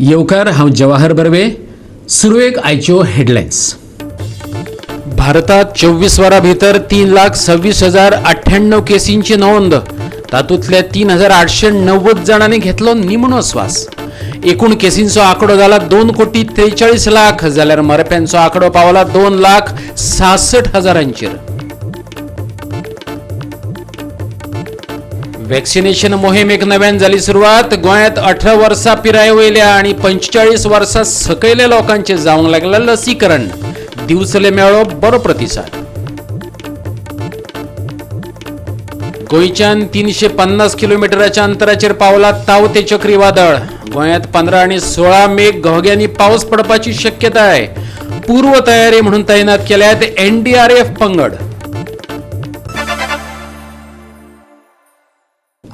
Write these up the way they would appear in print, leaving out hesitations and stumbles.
येवकार हांव जवाहर बर्वे. सुरवेक आयच्यो हेडलायन्स. भारतात 24 वरां भितर 3,26,098 केसींची नोंद. तातूंतल्या 3,890 जाणांनी घेतलो निमणो स्वास. एकूण केसींचो आंकडो जाला 2,43,00,000 जाल्यार मरप्यांचो आंकडो पावला 2,66,000. वॅक्सिनेशन मोहिमेक नव्यान जाली सुरवात. गोंयांत 18 वर्सां पिराये वयल्या आनी 45 वर्सां सकयल्या लोकांचे जावंक लागला लसीकरण. दिवचले मेळ्ळो बरो प्रतिसाद. गोंयच्यान 350 किलोमिटराच्या अंतराचेर पावला तावते चक्रीवादळ. गोंयांत 15 आनी 16 मेक घोग्यांनी पावस पडपाची शक्यताय. पूर्व तयारी म्हणून तैनात केल्यात NDRF पंगड.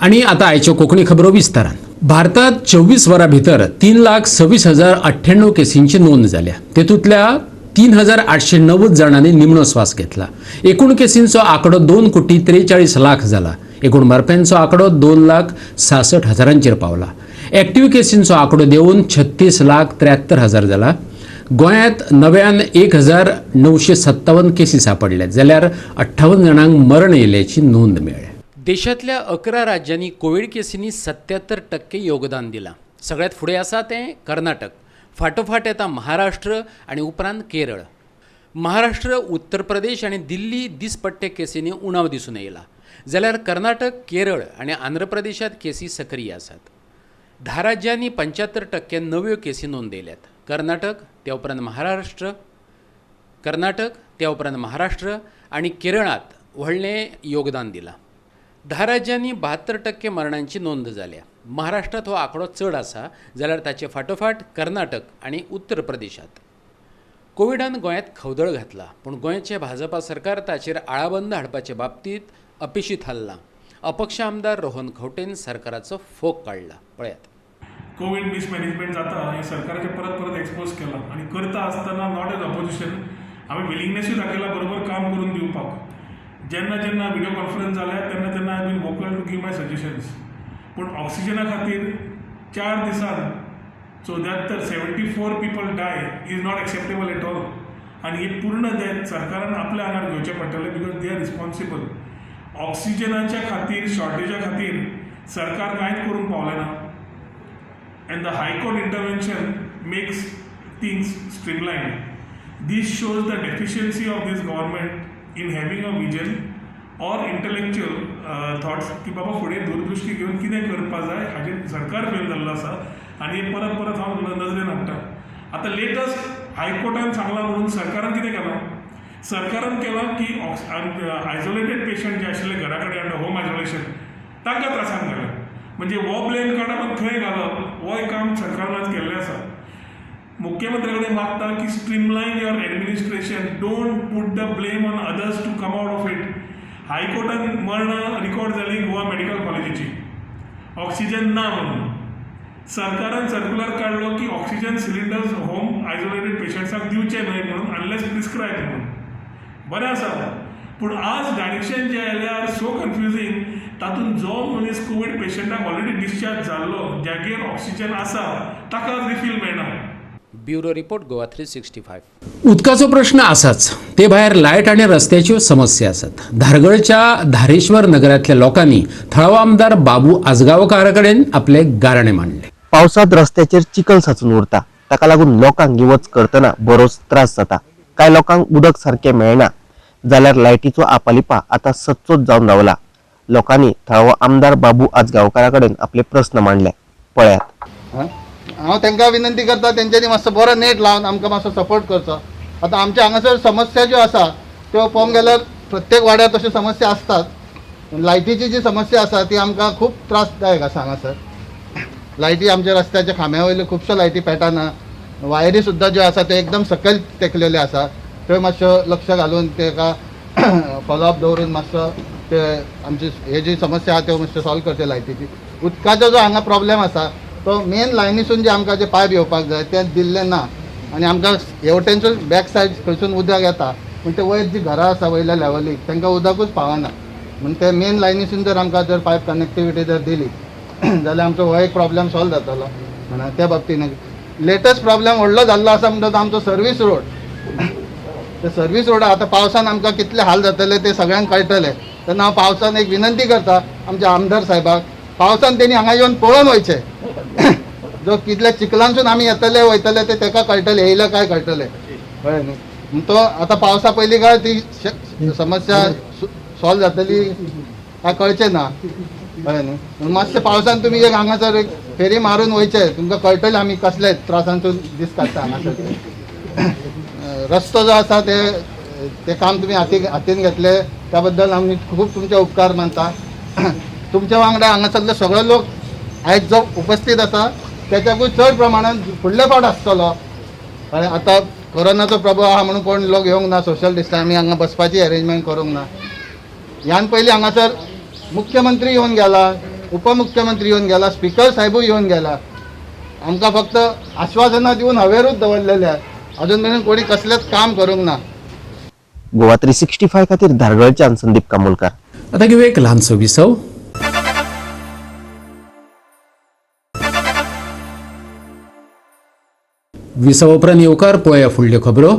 आणि आता आयच्यो कोंकणी खबरो विस्तारान. भारतात 24 वरां भितर 3,26,098 केसींची नोंद जाल्या. तेतूंतल्या 3,890 जाणांनी निमणो स्वास घेतला. एकूण केसींचो आंकडो 2,43,00,000 जाला. एकूण मरप्यांचो आंकडो 2,66,000 पावला. एक्टिव्ह केसींचो आंकडो देंवन 36,73,000 जाला. गोंयांत नव्यान 1,957 केसी सापडल्यात जाल्यार 58 जाणांक मरण येयल्याची नोंद मेळ्ळ्या. देशांतल्या 11 राज्यांनी कोविड केसींनी 77% योगदान दिलां. सगळ्यात फुडें आसा तें कर्नाटक. फाटोफाट येता महाराष्ट्र आनी उपरांत केरळ. महाराष्ट्र, उत्तर प्रदेश आनी दिल्ली दिसपट्टे केसींनी उणाव दिसून येयला. जाल्यार कर्नाटक, केरळ आनी आंध्र प्रदेशांत केसी सक्रीय आसात. 10 राज्यांनी 75% नव्यो केसी नोंदयल्यात. कर्नाटक ते उपरांत महाराष्ट्र आनी केरळांत व्हडलें योगदान दिलां. 10 राज्यांनी 72% मरणांची नोंद जाल्या. महाराष्ट्रांत हो आंकडो चड आसा जाल्यार ताचे फाटोफाट कर्नाटक आनी उत्तर प्रदेशांत. कोविडान गोंयांत खवदळ घातला पूण गोंयचे भाजपा सरकार ताचेर आळाबंद हाडपाचे बाबतींत अपेशीत थारलां. अपक्ष आमदार रोहन खंवटेन सरकाराचो फोग काडला. पळयात. कोविड मिसमॅनेजमेंट जाता हे सरकाराचे परत परत एक्सपोज केला आणि करता आसतना नॉट एज ऑपोजिशन आम्ही विलिंगनेसूय दाखयला बरोबर काम करून दिवपाक. जेन्ना जेन्ना व्हिडिओ कॉन्फरन्स जाल्या तेन्ना तेन्ना I been vocal to give my suggestions. पूण ऑक्सिजना खातीर 4 दिसान 74 people die is not acceptable at all. आनी हे पूर्ण डेथ सरकारान आपल्या आंगार घेवचें पडटलें बिकॉज दे आर रिस्पॉन्सिबल. ऑक्सिजनाच्या खातीर शॉर्टेजा खातीर सरकार कांयच करूंक पावलें ना. And the High Court intervention makes things streamlined. This shows the deficiency of this government in having a vision or intellectual thoughts की बाबा फुडें दूरदृष्टी घेवन कितें करपाक जाय हाजेर सरकार फेल जाल्लो आसा आनी हे परत परत हांव नजरेन हाडटा. आतां लेटस्ट हायकोर्टान सांगलां म्हणून सरकारान कितें केलां? सरकारान केलां की आयसोलेटेड पेशंट जे आशिल्ले घरा कडेन अंडर होम आयसोलेशन तांकां त्रासान घाल्या. म्हणजे वो ब्लेम काडप आनी थंय घालप हो काम सरकारानच केल्लें आसा. मुख्यमंत्री कडेन मागता की streamline your administration. Don't put the blame on others to come out of it. हायकोर्टान मरणां रिकॉर्ड जाली गोवा मेडिकल कॉलेजीची ऑक्सिजन ना म्हणून. सरकारान सर्क्युलर काडलो की ऑक्सिजन सिलिंडर्स होम आयसोलेटेड पेशंट्सांक दिवचे न्हय म्हणून अनलेस प्रिस्क्रायब म्हणून. बरें आसा पूण आज डायरेक्शन जे आयल्यार सो कन्फ्युजींग. तातूंत जो मनीस कोवीड पेशंटाक ऑलरेडी डिस्चार्ज जाल्लो जागेर ऑक्सिजन आसा ताका रिफील मेळना. Bureau report Goa 365. उदकाचो प्रश्न आसाच ते भायर लायट आनी रस्त्याच्यो समस्या आसात. धारगळच्या धारेश्वर नगरांतल्या लोकांनी थळावो आमदार बाबू आजगांवकार कडेन आपले गाराणे मांडले. पावसात रस्त्याचेर चिखल साचून उरता. ताका लागून लोकांक येवच करतना बरोच त्रास जाता. कांय लोकांक उदक सारकें मेळना जाल्यार लायटीचो आपालिपा आतां सदचोच जावन रावला. लोकांनी थळावो आमदार बाबू आजगांवकारा कडेन आपले प्रस्न मांडले. पळयात. हांव तांकां विनंती करता तेंच्यांनी मातसो बरो नेट लावन आमकां मातसो सपोर्ट करचो. आतां आमच्या हांगासर समस्या ज्यो आसा त्यो पळोवंक गेल्यार प्रत्येक वाड्यार तश्यो समस्या आसतात. लायटीची जी समस्या आसा ती आमकां खूब त्रासदायक आसा. हांगासर लायटी आमच्या रस्त्याच्या खांब्या वयल्यो खुबश्यो लायटी पेटना. वायरी सुद्दां ज्यो आसा त्यो एकदम सकयल तेकलेल्यो आसा. थंय मातशो लक्ष घालून ताका फॉलोअप दवरून मातसो ते आमची हे जी समस्या आसा त्यो मातशें सॉल्व करचे. लायटीची उदकाचो जो हांगा प्रॉब्लेम आसा तो मेन लायनीसून जे आमकां जे पायप येवपाक जाय ते दिल्ले ना. आनी आमकां हेवटेनचो बॅक सायड खंयसून उदक येता पूण ते वयर जी घरां आसा वयल्या लेवलीक तांकां उदकूच पावना. म्हणून ते मेन लायनीसून जर आमकां जर पायप कनेक्टिविटी जर दिली जाल्यार आमचो हो एक प्रॉब्लेम सॉल्व जातलो. म्हणून त्या बाबतीन लेटस्ट प्रॉब्लेम व्हडलो जाल्लो आसा म्हणटा तो आमचो सर्वीस रोड. ते सर्वीस रोडा आता पावसान आमकां कितले हाल जातले ते सगळ्यांक कळटले. तेन्ना हांव पावसान एक विनंती करता आमच्या आमदार साहेबाक, पावसान तेणी हांगा येवन पळोवन वयचे. जो कितल्या चिखलांसून आमी येतले वयतले ते ताका कळटले, येयले काय कळटले, कळ्ळें न्ही. तो आतां पावसा पयलीं काय ती समस्या सॉल्व जातली काय कळचें ना, कळ्ळें न्ही. मातशें पावसान तुमी एक हांगासर एक फेरी मारून वयचे, तुमकां कळटलें आमी कसले त्रासांतून दीस काडटा हांगासर. रस्तो जो आसा ते काम तुम्ही हातीन घेतले त्या बद्दल आम्ही खूप तुमचे उपकार मानता. तुमच्या वांगडा हांगासरले सगळे लोक आयज जो उपस्थित आसा त्याच्याकूय चड प्रमाणात फुडले फावट आसतलो. आता कोरोनाचो प्रभाव आहा म्हणून कोण लोक येवंक ना, सोशल डिस्टन्स आमी हांगा बसपाची अरेंजमेंट करूंक ना. ह्यान पयलीं हांगासर मुख्यमंत्री येवन गेला, उपमुख्यमंत्री येवन गेला, स्पीकर साहेबूय येवन गेला. आमकां फक्त आश्वासनां दिवन हवेरूच दवरलेले, अजून मेरेन कोणी कसलेंच काम करूंक ना. गोवा 365 खातीर धारगळच्यान संदीप कामोलकार. आता घेऊ एक ल्हानसो विसव. विसव उपरांत येवकार पळया फुडल्यो खबरो.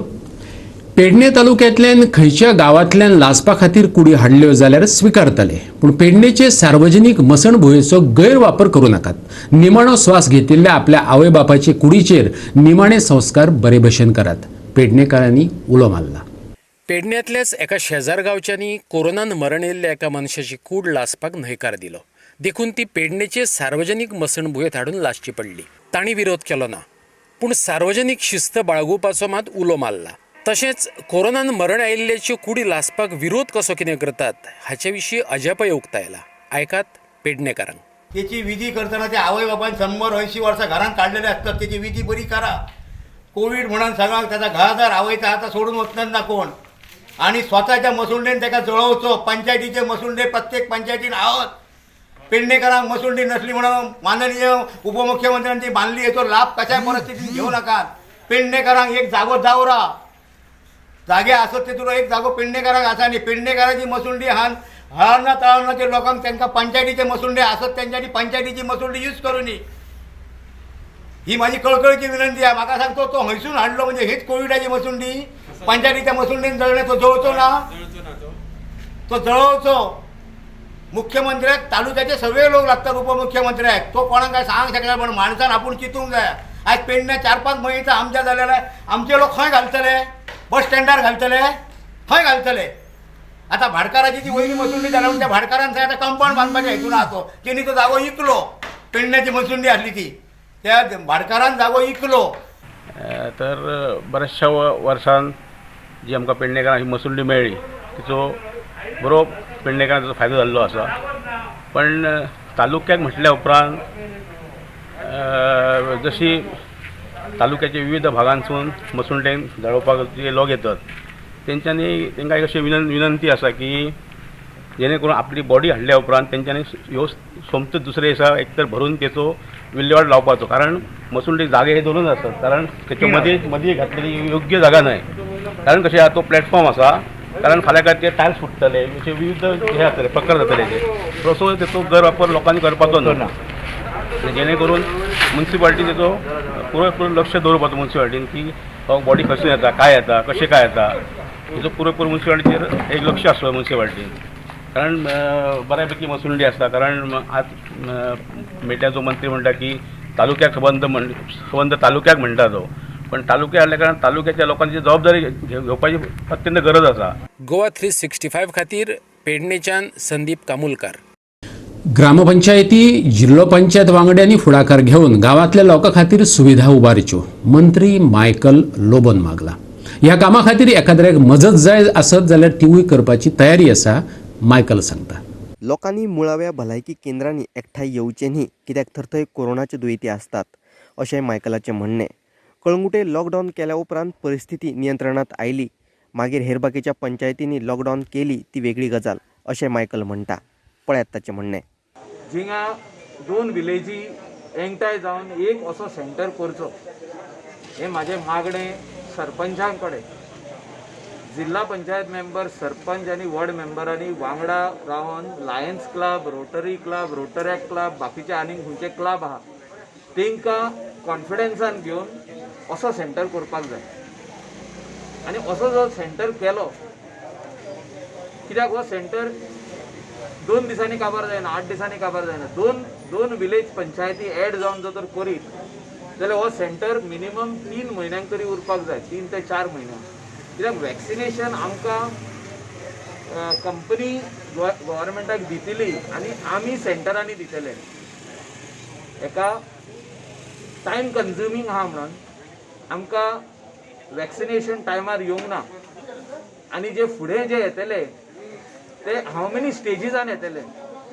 पेडणे तालुक्यांतल्यान खंयच्या गांवांतल्यान लासपा खातीर कुडी हाडल्यो जाल्यार स्विकारतले, पूण पेडणेचे सार्वजनीक मसणभुंयेचो गैरवापर करूं नाकात. निमाणो स्वास घेतिल्ल्या आपल्या आवय बापाचे कुडीचेर निमाणे संस्कार बरे भशेन करात. पेडणेकारांनी उलो मारला. पेडण्यातल्याच एका शेजार गांवच्यांनी कोरोनान मरण येयल्ल्या एका मनशाची कूड लासपाक न्हयकार दिलो. देखून ती पेडणेचे सार्वजनीक मसणभुंयेंत हाडून लासची पडली. तांणी विरोध केलो ना, पूण सार्वजनीक शिस्त बाळगुवपाचो मात उलो मारला. तशेंच कोरोनान मरण आयिल्ल्याच्यो कुडी लासपाक विरोध कसो कितें करतात हाचे विशीं अजापय उक्तायला. आयकात पेडणेकारांक. त्याची विधी करताना त्या आवय बापान 100-80 वर्सां घरांत काडलेले असतात, त्याची विधी बरी करा. कोविड म्हणून सगळ्यांक त्याचा घाजार आवयता आता सोडून वचनात ना कोण. आणि स्वतःच्या मसुंडेन त्याका जळोवचो. पंचायतीचे मसुंडे प्रत्येक पंचायतीन आहोत. पेडणेकरांक मसुंडी नसली म्हणून माननीय उपमुख्यमंत्र्यांनी बांधली, याचो लाभ कशा परिस्थितीत घेऊ नका. पेडणेकरांक एक जागो जावरा, जागे असत ते तुला एक जागो पेडणेकरांक आसा. आणि पेडणेकरांची मसुंडी हळाना तळाना ते लोकांक त्यांना पंचायतीचे मसुंडे असत त्यांच्यानी पंचायतीची मसुंडी यूज करू नये, ही माझी कळकळीची विनंती आहे. म्हाका सांगतो तो हयसून हाडलो म्हणजे हेच कोविडाची मसुंडी पंचायतीच्या मसुंडीन जळणे, तो जळचो ना, तो जळवचो. मुख्यमंत्र्याक तालुक्याचे सगळे लोक लागतात, उपमुख्यमंत्र्याक तो कोणाक काय सांग शकना, पण माणसान आपण चिंतूंक जाय. आज पेडण्या 4-5 महिन्याचा आमच्या झालेला आहे. आमचे लोक खंय घालतले, बस स्टँडार घालतले, खंय घालतले. आता भाडकाराची जी वयली मसुंडी जाल्या त्या भाडकारांचा आता कंपाऊंड बांधपाच्या हेतून आहा तो. त्यांनी तो जागो इकलो, पेडण्याची मसुंडी आसली ती, त्या भाडकारान जागो इकलो. तर बऱ्याचशा वर्सान जी आमकां पेडणेकारांक मसुंडी मेळ्ळी तिचो बरो पेडणेकारांक फायदो जाल्लो आसा. पण तालुक्याक म्हटल्या उपरांत जशी तालुक्याच्या विविध भागांसून मसुंडेन जळोवपाक जे लोक येतात तेंच्यांनी तांकां एक अशी विनंती आसा की जेणे करून आपली बॉडी हाडल्या उपरांत तेंच्यांनी ह्यो सोमतो दुसरे दिसा एक तर भरून तेचो विल्हेवाट लावपाचो. कारण मसुंडी जागे हे दोनूच आसतात, कारण तेच्या मदीं घातलेली योग्य जागा न्हय. कारण कशें आसा तो प्लॅटफॉर्म आसा, कारण फाल्यां काय ते टायल्स फुटतले, अशे विविध हे जातले प्रकार जातले. ते तसो तेचो गैरवापर लोकांनी करपाचो ना. जेणे करून मुन्सिपाल्टी तेचो पुरेपूर लक्ष दवरपाचो मुन्सिपाल्टीन की बॉडी खंयसून येता, काय येता, कशें काय येता, हेचो पुरेपूर मुन्सिपाल्टीचेर एक लक्ष आसलो मुन्सिपाल्टीन. कारण बऱ्यापैकी मसुंडी आसता. कारण आज मेट्याचो मंत्री म्हणटा की तालुक्याक संबंध तालुक्याक म्हणटा तो, पण तालुक्या आसल्या कारण तालुक्याच्या लोकांची जबाबदारी घेवपाची अत्यंत गरज आसा. गोवा 365 खातीर पेडणेच्यान संदीप कामोलकार. ग्रामपंचायती जिल्लो पंचायत वांगड्यांनी फुडाकार घेवन गांवांतल्या लोकां खातीर सुविधा उबारच्यो मंत्री मायकल लोबन मागला. ह्या कामा खातीर एखाद्याक मजत जाय आसत जाल्यार तिवूय करपाची तयारी आसा, मायकल सांगता. लोकांनी मुळाव्या भलायकी केंद्रांनी एकठांय येवचें न्ही, कित्याक थंय थंय कोरोनाचे दुयेंती आसतात अशें मायकलाचें म्हणणें. कळंगुटे लॉकडावन केल्या उपरांत परिस्थिती नियंत्रणात आयली, मागीर हेर बाकीच्या पंचायतींनी लॉकडावन केली ती वेगळी गजाल अशें मायकल म्हणटा. पळयात ताचें म्हणणें. जिंगा 2 विलेजी एकठांय जावन एक असो सेंटर करचो हे म्हाजें मागणें सरपंचां कडेन. जिल्हा पंचायत मेंबर, सरपंच आनी वॉर्ड मेंबरांनी वांगडा रावन Lions Club, Rotary Club, Rotaract Club, बाकीचे आनीक खंयचे क्लब आहा तांकां कॉन्फिडन्सान घेवन असो सेंटर करपाक जाय आनी असो जो सेंटर केलो कित्याक हो सेंटर 2 दिसांनी काबार जायना 8 दिसांनी काबार जायना दोन विलेज पंचायती एड जावन जर तर करीत जाल्यार हो सेंटर मिनिमम 3 म्हयन्यांक तरी उरपाक जाय 3 ते 4 म्हयने कित्याक वॅक्सिनेशन आमकां कंपनी गव्हर्मेंटाक दितली आनी आमी सेंटरांनी दितले एका टायम कन्झ्युमींग आहा म्हणून आमकां वॅक्सिनेशन टायमार येवंक ना आनी जे फुडें जे येतले ते हाव मेनी स्टेजीसान येतले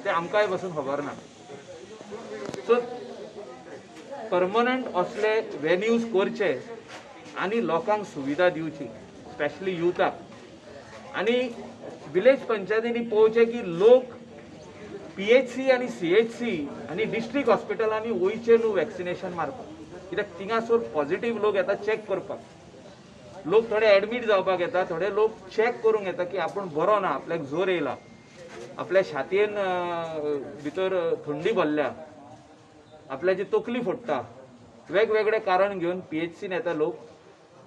ते आमकांय पासून खबर ना सो परमनंट असले वेन्यूज करचे आनी लोकांक सुविधा दिवची स्पेशली युथाक आनी विलेज पंचायतींनी पळोवचें की लोक PHC आनी CHC आनी डिस्ट्रिक्ट हॉस्पिटलांनी वयचे न्हू वॅक्सिनेशन मारपाक कित्याक थिंगासोर पॉझिटिव्ह लोक येता चॅक करपाक लोक थोडे एडमीट जावपाक येता थोडे लोक चॅक करूंक येता की आपूण बरो ना आपल्याक जोर येयला आपल्या छातयेन भितर थंडी भरल्या आपल्याची तकली फोडटा वेगवेगळे कारण घेवन PHCन येता लोक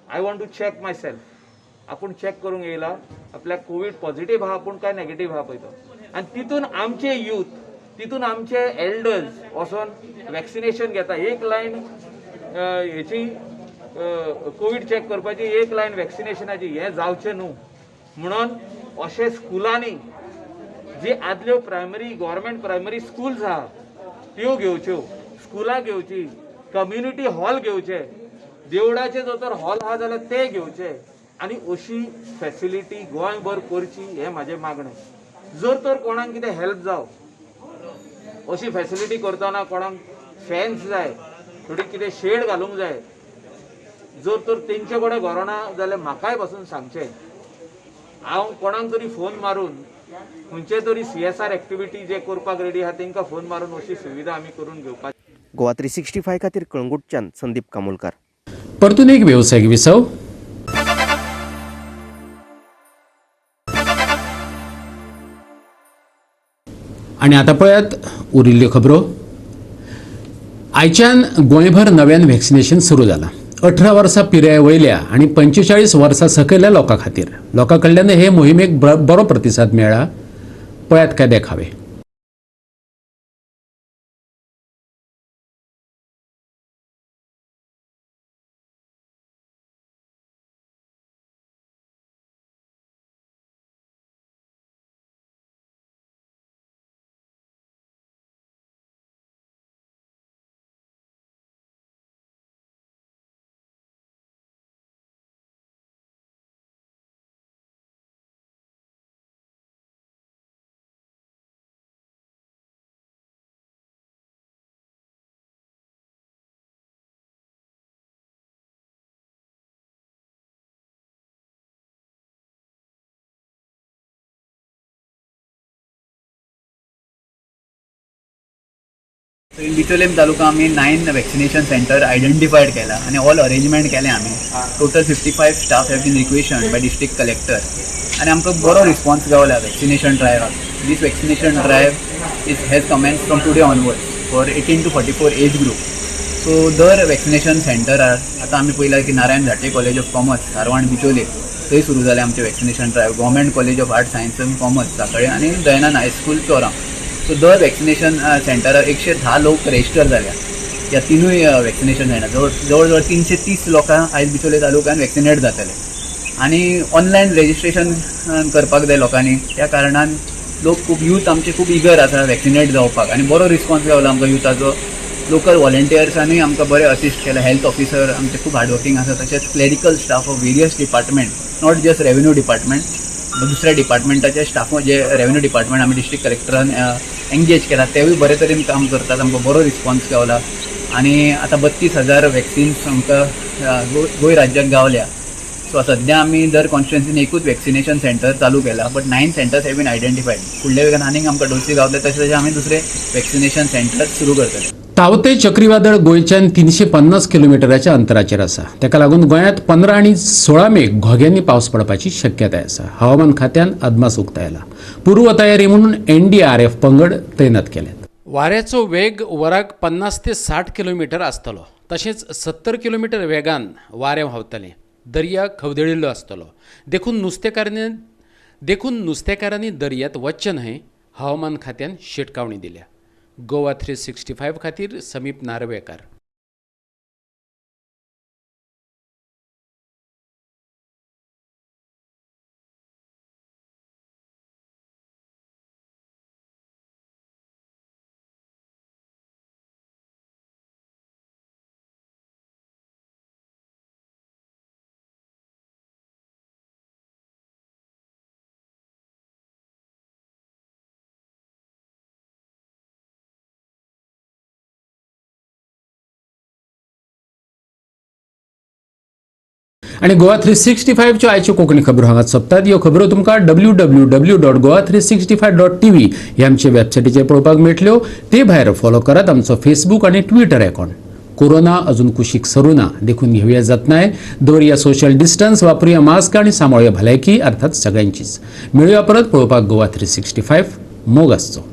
I want to check myself आपूण चॅक करूंक येयला आपल्याक कोवीड पॉझिटिव्ह आहा आपूण काय नेगेटिव्ह आहा पळय तो आनी तितून आमचे यूथ तितून आमचे एल्डर्स वचोन वॅक्सिनेशन घेता एक लायन हेची कोवीड चॅक करपाची एक लायन वॅक्सिनेशनाची हें जावचें न्हू म्हणून अशे स्कुलांनी जी आदल्यो प्रायमरी गव्हर्मेंट प्रायमरी स्कूल्स आहा त्यो घेवच्यो स्कुलां घेवची कम्युनिटी हॉल घेवचे देवळाचे जो तर हॉल आहा जाल्यार ते घेवचे आनी अशी फॅसिलिटी गोंयभर करची हें म्हाजें मागणें जर तर कोणाक कितें हेल्प जाव अशी फॅसिलिटी करतना कोणाक फॅन्स जाय थोडी कितें शेड घालूंक जाय जर तर तेंचे कडेन घरना जाल्यार म्हाकाय पासून सांगचें हांव कोणाक तरी फोन मारून खंयचे तरी CSR एक्टिविटी जे करपाक रेडी आहा तांकां फोन मारून अशी सुविधा आमी करून घेवपाची गोवा 365 खातीर कळंगूटच्यान संदीप कामोलकार. परतून एक व्यावसायिक विसव. आणि आता पळयात उरिल्ल्यो खबरो. आयच्यान गोंयभर नव्यान व्हॅक्सिनेशन सुरू जालां. 18 वर्सां पिराये वयल्या आनी 45 वर्सां सकयल्या लोकां खातीर लोकां कडल्यान हे मोहिमेक बरो प्रतिसाद मेळ्ळा. पळयात काय देखावे. इन बिचोलेम तालुका आम्ही 9 वॅक्सिनेशन सेंटर आयडेंटिफायड केला आणि ऑल अरेंजमेंट केले आम्ही. Total 55 staff have been requisitioned by district collector आणि आमकां बरो रिस्पॉन्स गावला वॅक्सिनेशन ड्रायवाक. This vaccination drive has commence from today onwards for 18 to 44 age group. So दर वॅक्सिनेशन सेंटरार आतां आमी पळयलां की Narayan Zantye college of commerce Sarvan Bicholim थंय सुरू जालें आमचें vaccination drive. Government college of arts science and commerce Sanquelim आनी दयानंद हायस्कूल चोरां. सो दर वॅक्सिनेशन सेंटरार 110 लोक रजिस्टर जाल्या ह्या तिनूय वॅक्सिनेशन सेंटर. जवळ 330 लोकां आयज बिचोले तालुक्यान वॅक्सिनेट जातले आनी ऑनलायन रजिस्ट्रेशन करपाक जाय लोकांनी. त्या कारणान लोक खूब यूथ आमचे खूब इगर आसा वॅक्सिनेट जावपाक आनी बरो रिस्पॉन्स गावला आमकां युथाचो. लोकल व्हॉलंटियर्सांनी आमकां बरें असिस्ट केलें. हेल्थ ऑफिसर आमचे खूब हार्डवर्कींग आसा. तशेंच clerical staff of various department not just revenue department दुसऱ्या डिपार्टमेंटाचे स्टाफ जे रेव्हेन्यू डिपार्टमेंट आमी डिस्ट्रिक्ट कलेक्टरान एंगेज केला तेवूय बरे तरेन काम करतात. आमकां बरो रिस्पॉन्स गावला आनी आतां 32,000 वॅक्सिन्स आमकां गोंय राज्याक गावल्या. सो सद्या आमी दर कॉन्स्टिट्युएन्सीन एकूच वॅक्सिनेशन सेंटर चालू केला बट 9 सेंटर्स हॅव बीन आयडेंटिफायड. फुडल्या वेळान आनीक आमकां डोसी गावतले तशें आमी दुसरे वॅक्सिनेशन सेंटर सुरू करतले. तावते चक्रीवादळ गोंयच्यान 350 किलोमिटराच्या अंतराचेर आसा. ताका लागून गोंयांत 15 आनी 16 मेक घोग्यांनी पावस पडपाची शक्यताय आसा. हवामान खात्यान अदमास उक्तायला. पूर्व तयारी म्हणून NDRF पंगड तैनात केल्यात. वाऱ्याचो वेग वराक 50 ते 60 किलोमीटर आसतलो. तशेंच 70 किलोमीटर वेगान वारें व्हांवतलें. दर्या खवदळिल्लो आसतलो. देखून नुस्तेकारांनी दर्यांत वचचें न्हय, हवामान खात्यान शिटकावणी दिल्या. गोवा 365 खातीर समीप नार्वेकार. आणि गोवा 365च्यो आयच्यो कोंकणी खबरो हांगाच सोंपतात. ह्यो खबरो तुमकां www.goa365.tv ह्या आमचे वेबसायटीचेर पळोवपाक मेळटल्यो. ते भायर फॉलो करात आमचो फेसबूक आनी ट्विटर अकाउंट. कोरोना अजून कुशीक सरू ना, देखून घेवया जतनाय, दवरया सोशल डिस्टन्स, वापरुया मास्क आनी सांबाळुया भलायकी, अर्थात सगळ्यांचीच. मेळुया परत पळोवपाक गोवा 365. मोग आसचो.